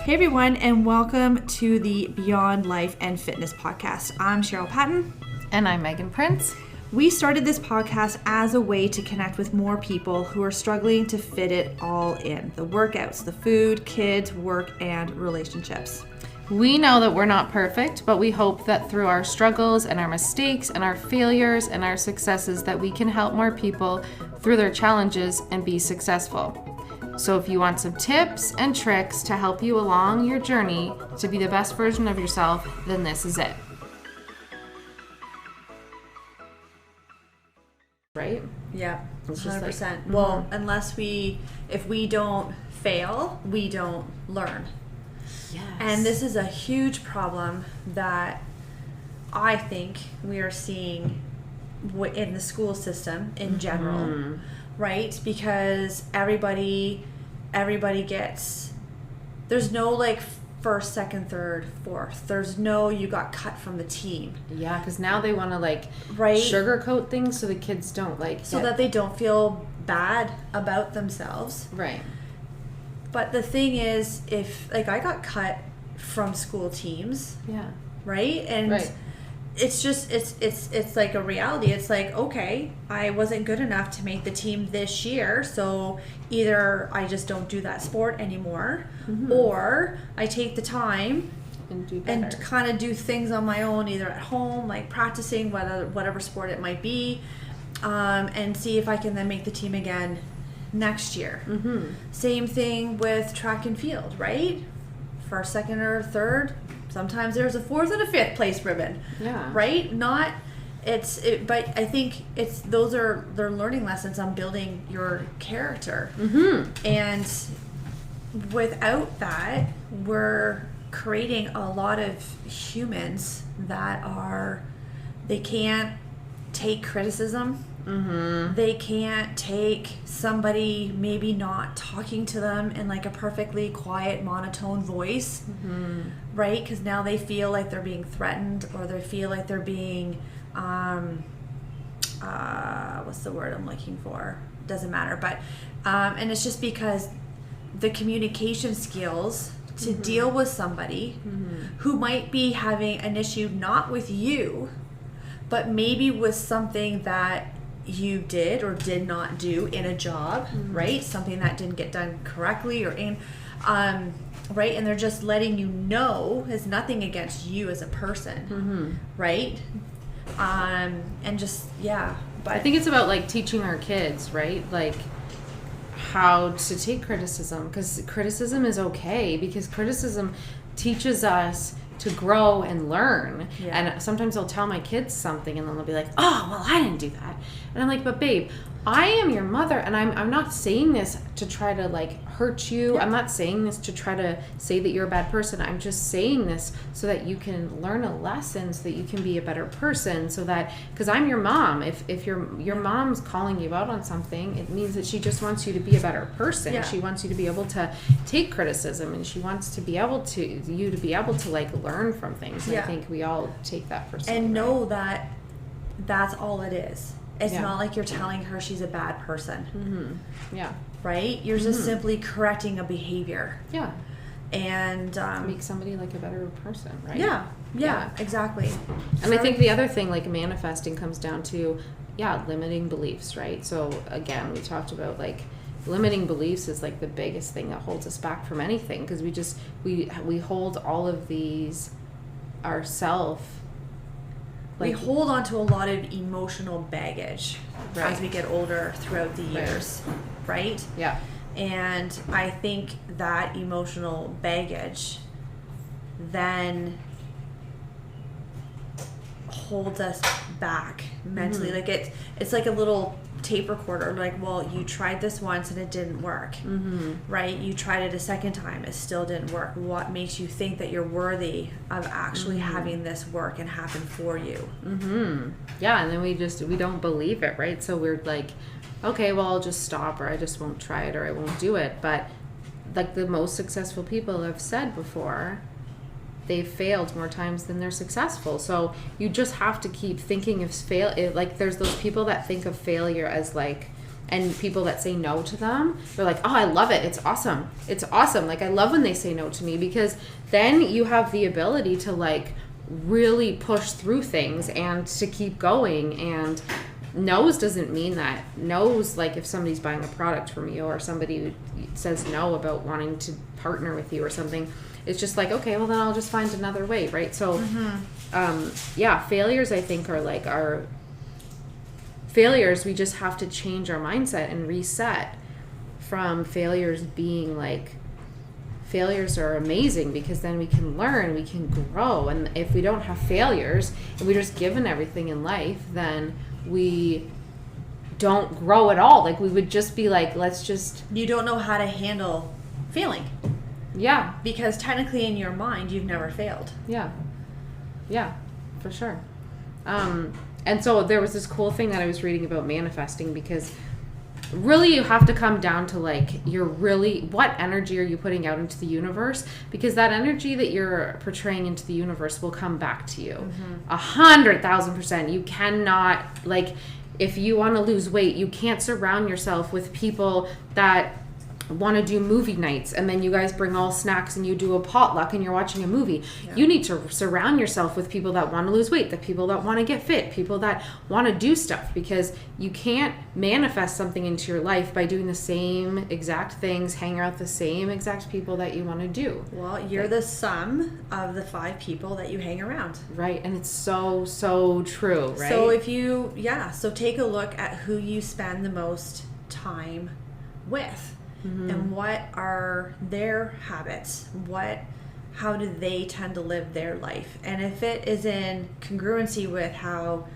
Hey everyone, and welcome to the Beyond Life and Fitness podcast. I'm Cheryl Patton. And I'm Meaghan Prince. We started this podcast as a way to connect with more people who are struggling to fit it all in. The workouts, the food, kids, work, and relationships. We know that we're not perfect, but we hope that through our struggles and our mistakes and our failures and our successes that we can help more people through their challenges and be successful. So if you want some tips and tricks to help you along your journey to be the best version of yourself, then this is it. Right? Yeah, It's 100%. just like, well, if we don't fail, we don't learn. Yes. And this is a huge problem that I think we are seeing in the school system in general, right? Because everybody gets, there's no like first, second, third, fourth. There's no you got cut from the team. Yeah, because now they want to right? sugarcoat things so the kids don't that they don't feel bad about themselves. Right. But the thing is, if I got cut from school teams, Yeah. right? And right. it's just it's like a reality. It's like, okay, I wasn't good enough to make the team this year, so either I just don't do that sport anymore, or I take the time And do better. and kind of do things on my own, either at home, like practicing whatever sport it might be, and see if I can then make the team again next year. Same thing with track and field, right? First, second, or third. Sometimes there's a fourth and a fifth place ribbon. Yeah. Right? But I think they're learning lessons on building your character. And without that, we're creating a lot of humans that they can't take criticism. They can't take somebody maybe not talking to them in like a perfectly quiet, monotone voice, right? Because now they feel like they're being threatened, or they feel like they're being, what's the word I'm looking for? Doesn't matter. But, and it's just because the communication skills to deal with somebody who might be having an issue not with you, but maybe with something that you did or did not do in a job, right? Something that didn't get done correctly or right? And they're just letting you know it's nothing against you as a person, right? And just, yeah. But I think it's about teaching our kids, right? How to take criticism, because criticism is okay, because criticism teaches us to grow and learn. And sometimes I'll tell my kids something and then they'll be like, oh, well, I didn't do that. And I'm like, but babe, I am your mother, and I'm not saying this to try to hurt you. I'm not saying this to try to say that you're a bad person. I'm just saying this so that you can learn a lesson, so that you can be a better person, so that, because I'm your mom. If your mom's calling you out on something, it means that she just wants you to be a better person. She wants you to be able to take criticism, and she wants to be able to learn from things. And I think we all take that personally. And know that that's all it is. It's not like you're telling her she's a bad person. Yeah. Right? You're just simply correcting a behavior. Yeah. And make somebody a better person, right? Yeah, exactly. And I think the other thing, manifesting, comes down to, limiting beliefs, right? So again, we talked about limiting beliefs is the biggest thing that holds us back from anything, because we hold all of these ourselves. We hold on to a lot of emotional baggage as we get older throughout the years, right? Yeah. And I think that emotional baggage then holds us back mentally. It's like a little tape recorder. Well, you tried this once and it didn't work, right? You tried it a second time, it still didn't work. What makes you think that you're worthy of actually having this work and happen for you? Yeah, and then we don't believe it, right? So we're okay, well, I'll just stop, or I just won't try it, or I won't do it. But the most successful people have said before, they've failed more times than they're successful. So you just have to keep thinking of there's those people that think of failure as and people that say no to them, they're like, oh, I love it. It's awesome. It's awesome. Like, I love when they say no to me, because then you have the ability to like really push through things and to keep going. And no's doesn't mean that. No's, like if somebody's buying a product from you, or somebody says no about wanting to partner with you or something, it's just like, okay, well then I'll just find another way, right? So failures, I think, are like our failures. We just have to change our mindset and reset from failures being like, failures are amazing, because then we can learn, we can grow. And if we don't have failures and we're just given everything in life, then we don't grow at all. Like, we would just be like, let's just... You don't know how to handle failing. Yeah. Because technically in your mind, you've never failed. Yeah. Yeah, for sure. And so there was this cool thing that I was reading about manifesting, because really you have to come down to like, what energy are you putting out into the universe? Because that energy that you're portraying into the universe will come back to you 100,000%. You cannot, like, if you want to lose weight, you can't surround yourself with people that want to do movie nights and then you guys bring all snacks and you do a potluck and you're watching a movie. Yeah. You need to surround yourself with people that want to lose weight, the people that want to get fit, people that want to do stuff, because you can't manifest something into your life by doing the same exact things, hang out with the same exact people that you want to do. Well, you're the sum of the 5 people that you hang around. Right. And it's so, so true, right? So if you, so take a look at who you spend the most time with. Mm-hmm. And what are their habits? How do they tend to live their life? And if it is in congruency with how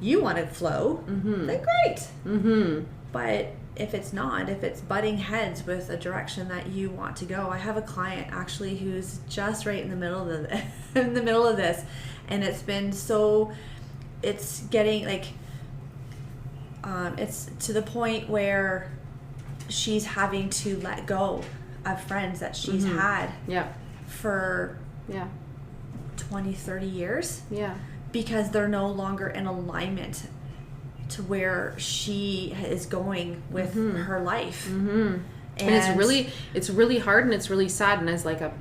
you want to flow, then great. Mm-hmm. But if it's not, if it's butting heads with a direction that you want to go, I have a client actually who's just right in the middle of this, and it's been it's getting like, it's to the point where she's having to let go of friends that she's had for 20, 30 years. Yeah. Because they're no longer in alignment to where she is going with her life. Mm-hmm. And it's really hard, and it's really sad. And as like a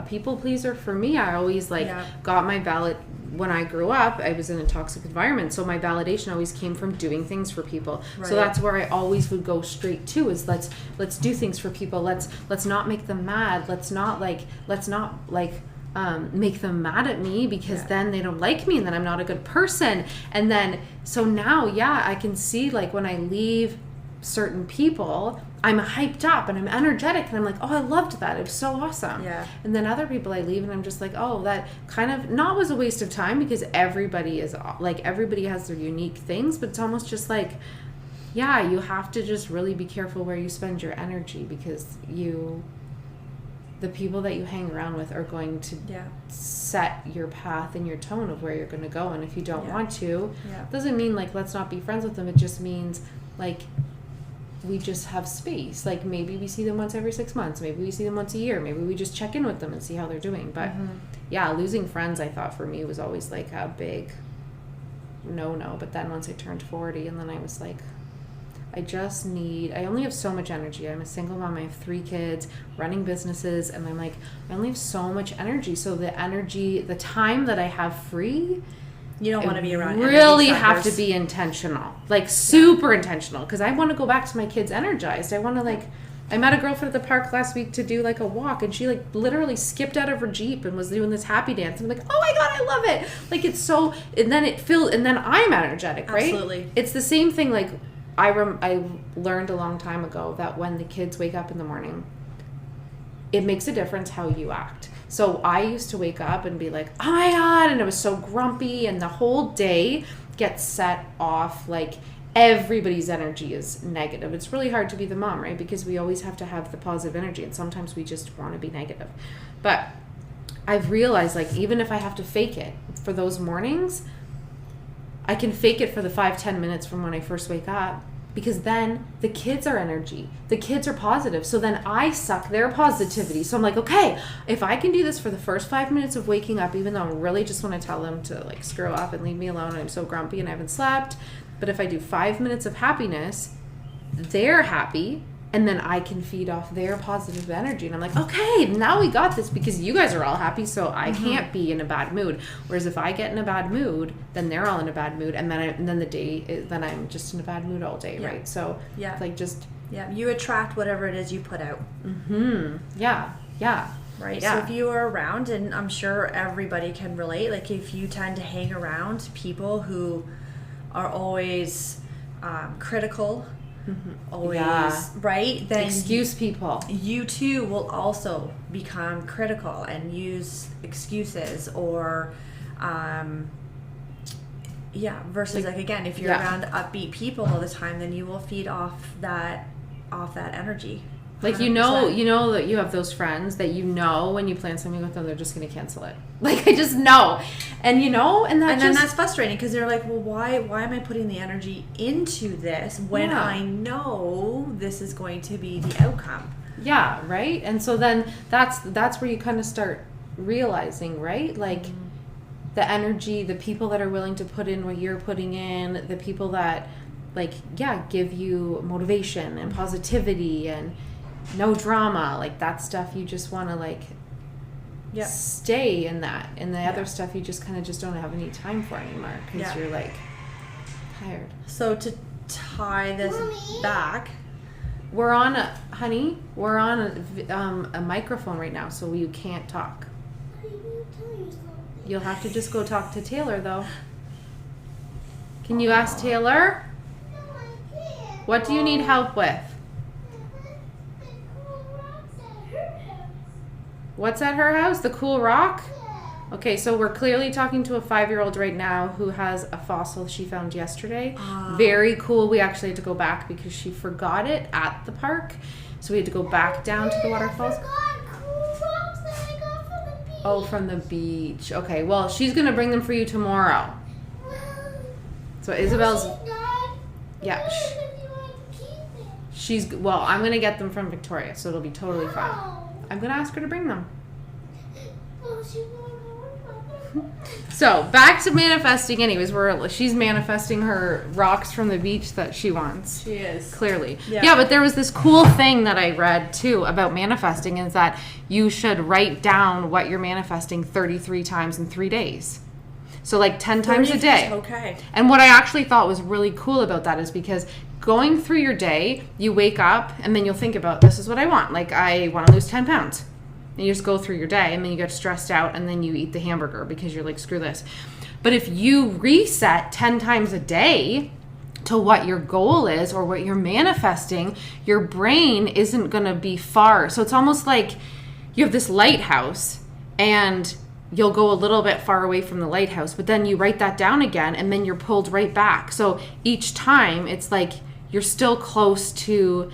people pleaser, for me, I always got my when I grew up, I was in a toxic environment, so my validation always came from doing things for people. Right. So that's where I always would go straight to, is let's do things for people. Let's not make them mad. Let's not make them mad at me, because then they don't like me and then I'm not a good person. And then so now I can see, like, when I leave certain people, I'm hyped up and I'm energetic and I'm like, oh, I loved that, it was so awesome. Yeah. And then other people I leave and I'm just like, oh, that kind of not was a waste of time, because everybody has their unique things, but it's almost just like, you have to just really be careful where you spend your energy, because the people that you hang around with are going to set your path and your tone of where you're going to go. And if you don't want to, doesn't mean like let's not be friends with them. It just means like we just have space. Like maybe we see them once every 6 months. Maybe we see them once a year. Maybe we just check in with them and see how they're doing. But losing friends, I thought for me was always like a big no. But then once I turned 40, and then I was like, I only have so much energy. I'm a single mom. I have 3 kids, running businesses, and I'm like, I only have so much energy. So the time that I have free, you don't want to be around. Really have to be intentional, like super intentional, because I want to go back to my kids energized. I want to I met a girlfriend at the park last week to do like a walk, and she like literally skipped out of her Jeep and was doing this happy dance. I'm like, oh my God, I love it. Like it's so, and then I'm energetic, right? Absolutely. It's the same thing. Like I learned a long time ago that when the kids wake up in the morning, it makes a difference how you act. So I used to wake up and be like, oh my God, and I was so grumpy, and the whole day gets set off like everybody's energy is negative. It's really hard to be the mom, right? Because we always have to have the positive energy, and sometimes we just want to be negative. But I've realized, like, even if I have to fake it for those mornings, I can fake it for the 5-10 minutes from when I first wake up, because then the kids are energy. The kids are positive. So then I suck their positivity. So I'm like, okay, if I can do this for the first 5 minutes of waking up, even though I really just want to tell them to like screw up and leave me alone and I'm so grumpy and I haven't slept, but if I do 5 minutes of happiness, they're happy, and then I can feed off their positive energy. And I'm like, okay, now we got this because you guys are all happy, so I can't be in a bad mood. Whereas if I get in a bad mood, then they're all in a bad mood, and then I'm just in a bad mood all day, right? So like just you attract whatever it is you put out. Right. So if you are around, and I'm sure everybody can relate, like if you tend to hang around people who are always critical, always right, then excuse people, you too will also become critical and use excuses or versus like again, if you're around upbeat people all the time, then you will feed off that energy. Like 100%. you know that you have those friends that when you plan something with them, they're just going to cancel it. Like I just know, and then that's frustrating because they're like, well, why am I putting the energy into this when I know this is going to be the outcome? Yeah, right. And so then that's where you kind of start realizing, right? Like the energy, the people that are willing to put in what you're putting in, the people that give you motivation and positivity and no drama, like that stuff you just want to stay in that, and the other stuff you just kind of just don't have any time for anymore because you're like tired. So to tie this back, we're on a microphone right now, so you can't talk. You'll have to just go talk to Taylor though. Can you ask Taylor? What do you need help with? What's at her house? The cool rock? Okay, so we're clearly talking to a 5-year-old right now who has a fossil she found yesterday. Very cool. We actually had to go back because she forgot it at the park. So we had to go back down to the waterfalls. Oh, from the beach. Okay, well, she's going to bring them for you tomorrow. So Isabel's... Yeah. I'm going to get them from Victoria, so it'll be totally fine. I'm going to ask her to bring them. So, back to manifesting anyways. She's manifesting her rocks from the beach that she wants. She is. Clearly. Yeah, but there was this cool thing that I read, too, about manifesting, is that you should write down what you're manifesting 33 times in 3 days. So, 10 times a day. Okay. And what I actually thought was really cool about that is because going through your day, you wake up and then you'll think about, this is what I want. I want to lose 10 pounds. And you just go through your day and then you get stressed out and then you eat the hamburger because you're like, screw this. But if you reset 10 times a day to what your goal is or what you're manifesting, your brain isn't going to be far. So it's almost like you have this lighthouse and you'll go a little bit far away from the lighthouse, but then you write that down again and then you're pulled right back. So each time it's like you're still close to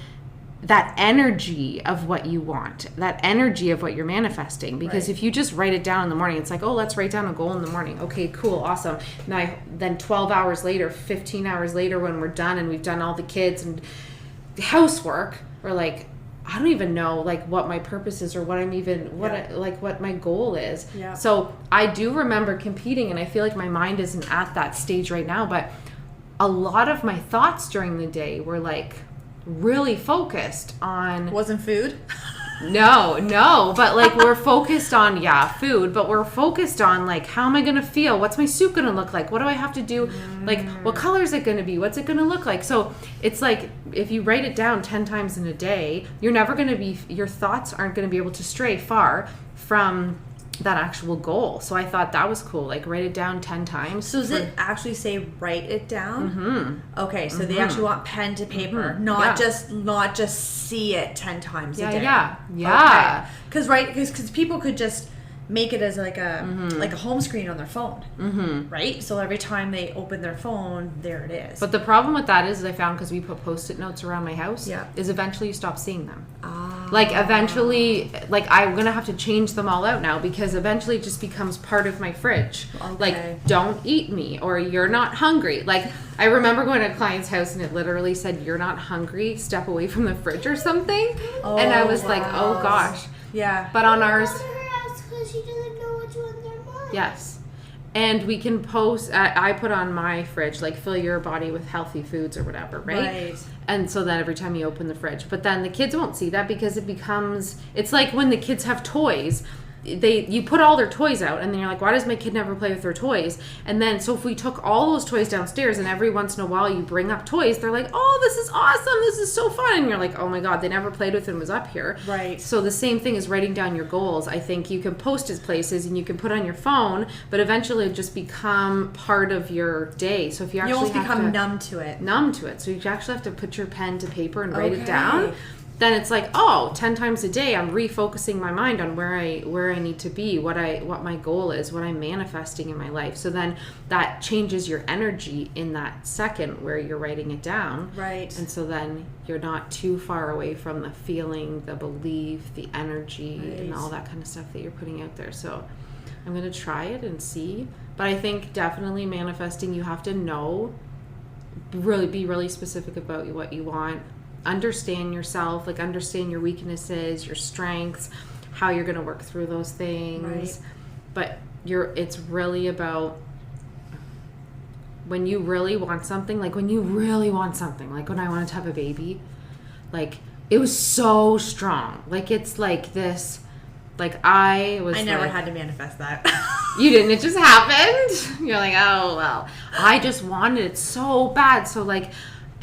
that energy of what you want, that energy of what you're manifesting. Because if you just write it down in the morning, it's like, oh, let's write down a goal in the morning. Okay, cool, awesome. Then 12 hours later, 15 hours later, when we're done and we've done all the kids and the housework, we're like, I don't even know what my purpose is or what I'm even what my goal is. Yeah. So I do remember competing, and I feel like my mind isn't at that stage right now, but a lot of my thoughts during the day were really focused on... Wasn't food? No, but we're focused on food, but we're focused on how am I gonna feel, what's my soup gonna look like, what do I have to do, what color is it gonna be, what's it gonna look like. So it's if you write it down 10 times in a day, your thoughts aren't gonna be able to stray far from that actual goal. So I thought that was cool. Write it down 10 times. So does it actually say write it down? Mm-hmm. Okay, so they actually want pen to paper, not just see it 10 times a day. Yeah. Because because people could just make it as a home screen on their phone, right? So every time they open their phone, there it is. But the problem with that is I found, because we put Post-it notes around my house, is eventually you stop seeing them. Eventually, I'm gonna have to change them all out now, because eventually it just becomes part of my fridge. Okay. Don't eat me, or you're not hungry. I remember going to a client's house and it literally said, you're not hungry, step away from the fridge or something. And I was like, oh gosh. Yeah. But on ours... She doesn't know what's on their mind. Yes. And we can post, I put on my fridge, like, fill your body with healthy foods or whatever, right? And so that every time you open the fridge. But then the kids won't see that because it's like when the kids have toys. You put all their toys out, and then you're like, why does my kid never play with their toys? And then, so if we took all those toys downstairs, and every once in a while you bring up toys, they're like, oh, this is awesome, this is so fun. And you're like, oh my God, they never played with it and was up here. Right. So the same thing is writing down your goals. I think you can post it places, and you can put on your phone, but eventually it just become part of your day. So if you actually almost become numb to it. So you actually have to put your pen to paper and write it down. Then it's like, 10 times a day I'm refocusing my mind on where I need to be, what my goal is, what I'm manifesting in my life. So then that changes your energy in that second where you're writing it down. Right. And so then you're not too far away from the feeling, the belief, the energy, and all that kind of stuff that you're putting out there. So I'm going to try it and see. But I think definitely manifesting, you have to know, be really specific about what you want. Understand yourself, like understand your weaknesses, your strengths, how you're going to work through those things. Right. But it's really about when you really want something, like when I wanted to have a baby, like it was so strong. Like it's like this, like I never had to manifest that. You didn't, it just happened. You're like, oh, well, I just wanted it so bad. So like,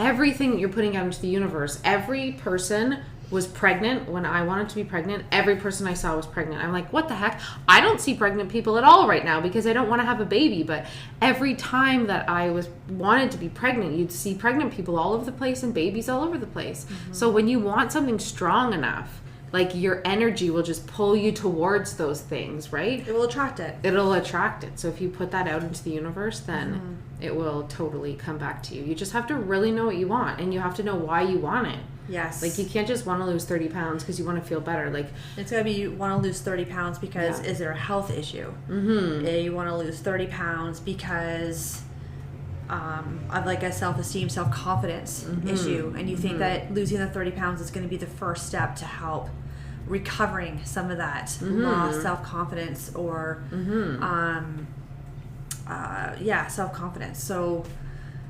everything that you're putting out into the universe, every person was pregnant when I wanted to be pregnant. Every person I saw was pregnant. I'm like, what the heck? I don't see pregnant people at all right now because I don't want to have a baby. But every time that I wanted to be pregnant, you'd see pregnant people all over the place and babies all over the place. Mm-hmm. So when you want something strong enough, like your energy will just pull you towards those things, right? It will attract it. It'll attract it. So if you put that out into the universe, then it will totally come back to you. You just have to really know what you want, and you have to know why you want it. Yes. Like you can't just want to lose 30 pounds because you want to feel better. Like it's gotta be you want to lose 30 pounds because is there a health issue? Mm-hmm. You want to lose 30 pounds because of like a self-esteem, self-confidence issue, and you think that losing the 30 pounds is going to be the first step to help recovering some of that lost self-confidence or self-confidence. So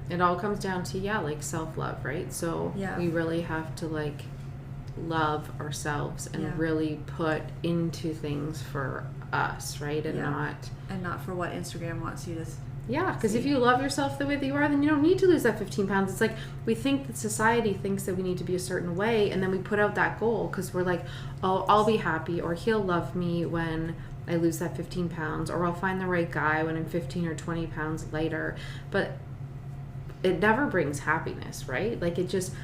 it all comes down to like self-love, right? So we really have to like love ourselves and really put into things for us, right? And not for what Instagram wants you to. Yeah, because if you love yourself the way that you are, then you don't need to lose that 15 pounds. It's like we think that society thinks that we need to be a certain way, and then we put out that goal because we're like, oh, I'll be happy, or he'll love me when I lose that 15 pounds, or I'll find the right guy when I'm 15 or 20 pounds lighter. But it never brings happiness, right? Like it just...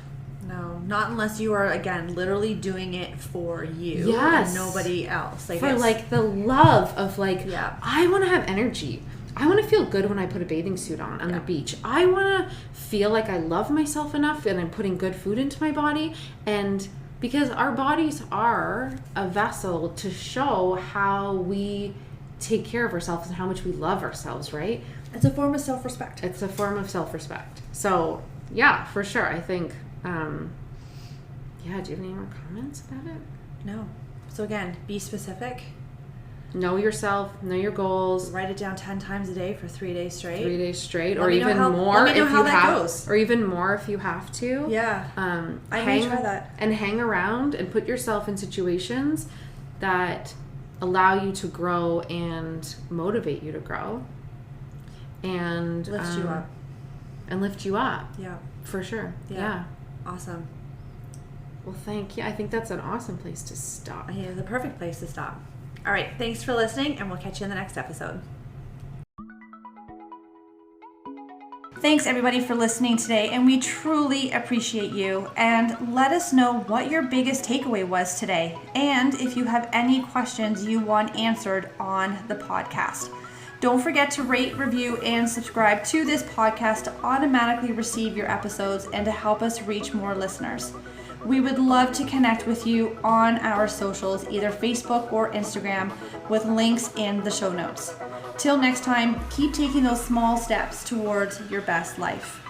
No, not unless you are, again, literally doing it for you and nobody else. Like for like the love of like, I want to have energy. I want to feel good when I put a bathing suit on the beach. I want to feel like I love myself enough and I'm putting good food into my body. And because our bodies are a vessel to show how we take care of ourselves and how much we love ourselves, right? It's a form of self-respect. It's a form of self-respect. So, yeah, for sure. I think, do you have any more comments about it? No. So again, be specific. Know yourself, know your goals. Write it down 10 times a day for 3 days straight. 3 days straight, or even more if you have, or even more if you have to. Yeah. I may try that. And hang around and put yourself in situations that allow you to grow and motivate you to grow. And lift you up. And lift you up. Yeah. For sure. Yeah. Awesome. Well, thank you. I think that's an awesome place to stop. Yeah, the perfect place to stop. All right, thanks for listening, and we'll catch you in the next episode. Thanks, everybody, for listening today, and we truly appreciate you. And let us know what your biggest takeaway was today, and if you have any questions you want answered on the podcast. Don't forget to rate, review, and subscribe to this podcast to automatically receive your episodes and to help us reach more listeners. We would love to connect with you on our socials, either Facebook or Instagram, with links in the show notes. Till next time, keep taking those small steps towards your best life.